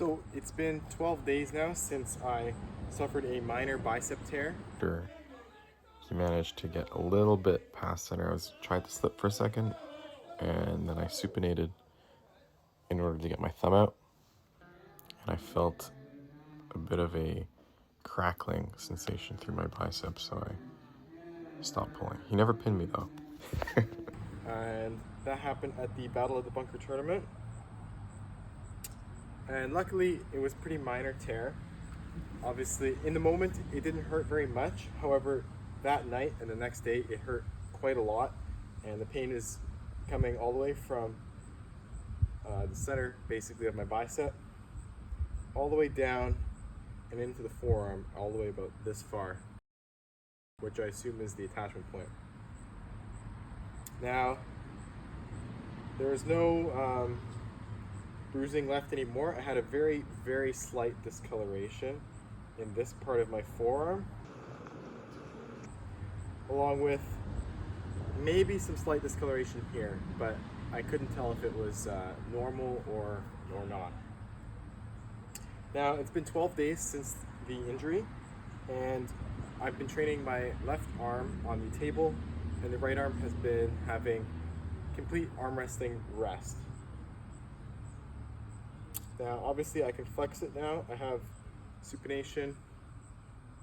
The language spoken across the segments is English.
So it's been 12 days now since I suffered a minor bicep tear. He managed to get a little bit past center. I tried to slip for a second, and then I supinated in order to get my thumb out, and I felt a bit of a crackling sensation through my bicep, so I stopped pulling. He never pinned me though. And that happened at the Battle of the Bunker tournament. And luckily, it was pretty minor tear. Obviously, in the moment, it didn't hurt very much. However, that night and the next day, it hurt quite a lot. And the pain is coming all the way from the center, basically, of my bicep, all the way down and into the forearm, all the way about this far, which I assume is the attachment point. Now, there is no bruising left anymore. I had a very, very slight discoloration in this part of my forearm, along with maybe some slight discoloration here, but I couldn't tell if it was normal or not. Now, it's been 12 days since the injury, and I've been training my left arm on the table, and the right arm has been having complete arm resting rest. Now, obviously, I can flex it now. I have supination,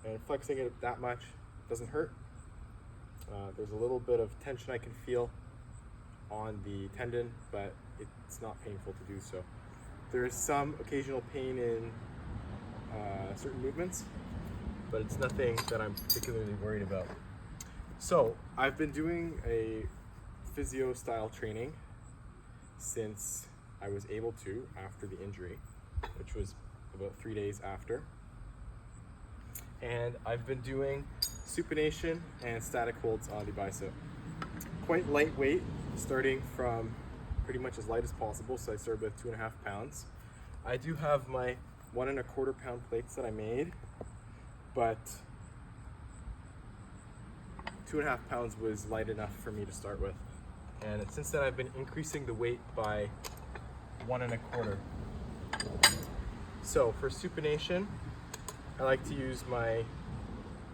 and flexing it that much doesn't hurt. There's a little bit of tension I can feel on the tendon, but it's not painful to do so. There is some occasional pain in certain movements, but it's nothing that I'm particularly worried about. So I've been doing a physio style training since I was able to after the injury, which was about 3 days after. And I've been doing supination and static holds on the bicep. Quite lightweight, starting from pretty much as light as possible. So I started with 2.5 pounds. I do have my 1.25 pound plates that I made, but 2.5 pounds was light enough for me to start with. And since then I've been increasing the weight by 1.25. So for supination, I like to use my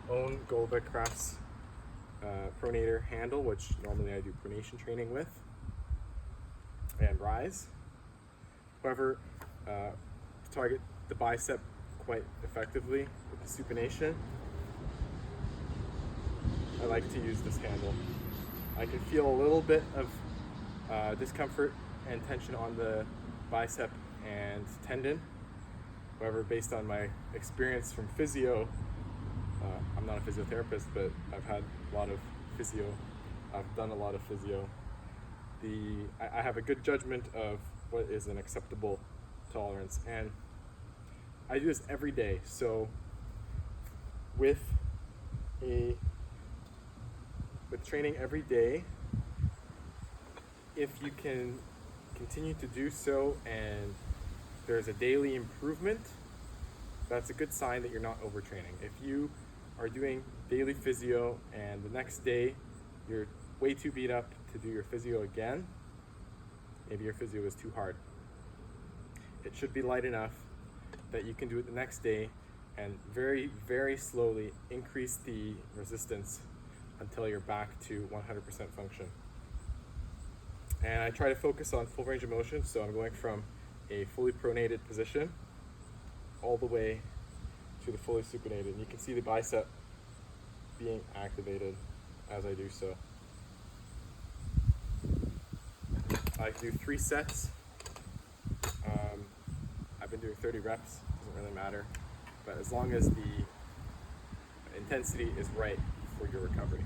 own Golva Crafts pronator handle, which normally I do pronation training with, and rise. However, to target the bicep quite effectively with the supination, I like to use this handle. I can feel a little bit of discomfort and tension on the bicep and tendon. However, based on my experience from physio, I'm not a physiotherapist, but I've had a lot of physio. I've done a lot of physio. I have a good judgment of what is an acceptable tolerance, and I do this every day. So with training every day, if you can continue to do so and there's a daily improvement, that's a good sign that you're not overtraining. If you are doing daily physio and the next day you're way too beat up to do your physio again, maybe your physio is too hard. It should be light enough that you can do it the next day and very, very slowly increase the resistance until you're back to 100% function. And I try to focus on full range of motion, so I'm going from a fully pronated position all the way to the fully supinated. And you can see the bicep being activated as I do so. I do 3 sets. I've been doing 30 reps, doesn't really matter, but as long as the intensity is right for your recovery.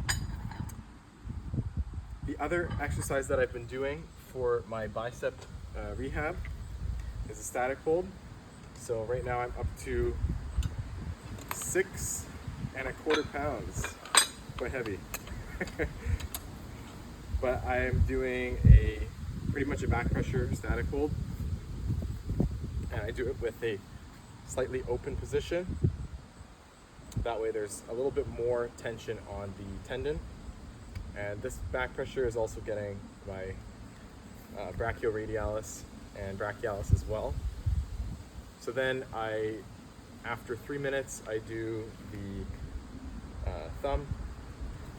The other exercise that I've been doing for my bicep rehab is a static hold. So right now I'm up to 6.25 pounds, quite heavy. But I am doing pretty much a back pressure static hold, and I do it with a slightly open position. That way there's a little bit more tension on the tendon, and this back pressure is also getting my brachioradialis and brachialis as well. So then after 3 minutes, I do the thumb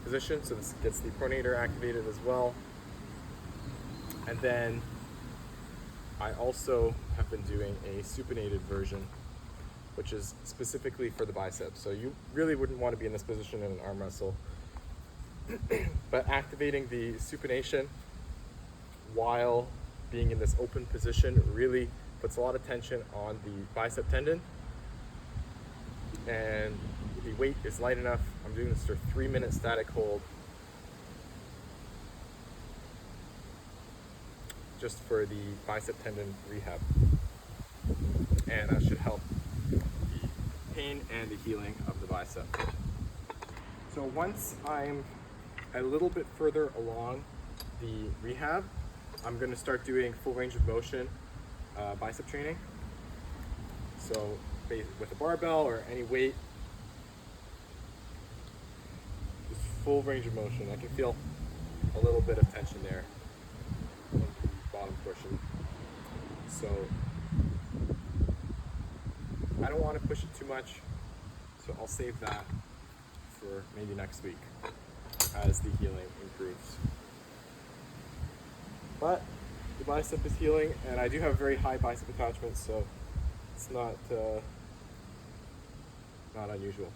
position. So this gets the pronator activated as well. And then I also have been doing a supinated version, which is specifically for the biceps. So you really wouldn't want to be in this position in an arm wrestle. But activating the supination while being in this open position really puts a lot of tension on the bicep tendon. And the weight is light enough. I'm doing this for 3-minute static hold, just for the bicep tendon rehab. And that should help the pain and the healing of the bicep. So once I'm a little bit further along the rehab, I'm going to start doing full range of motion bicep training. So with a barbell or any weight, just full range of motion. I can feel a little bit of tension there in the bottom portion. So I don't want to push it too much, so I'll save that for maybe next week as the healing improves. But the bicep is healing, and I do have very high bicep attachment, so it's not unusual.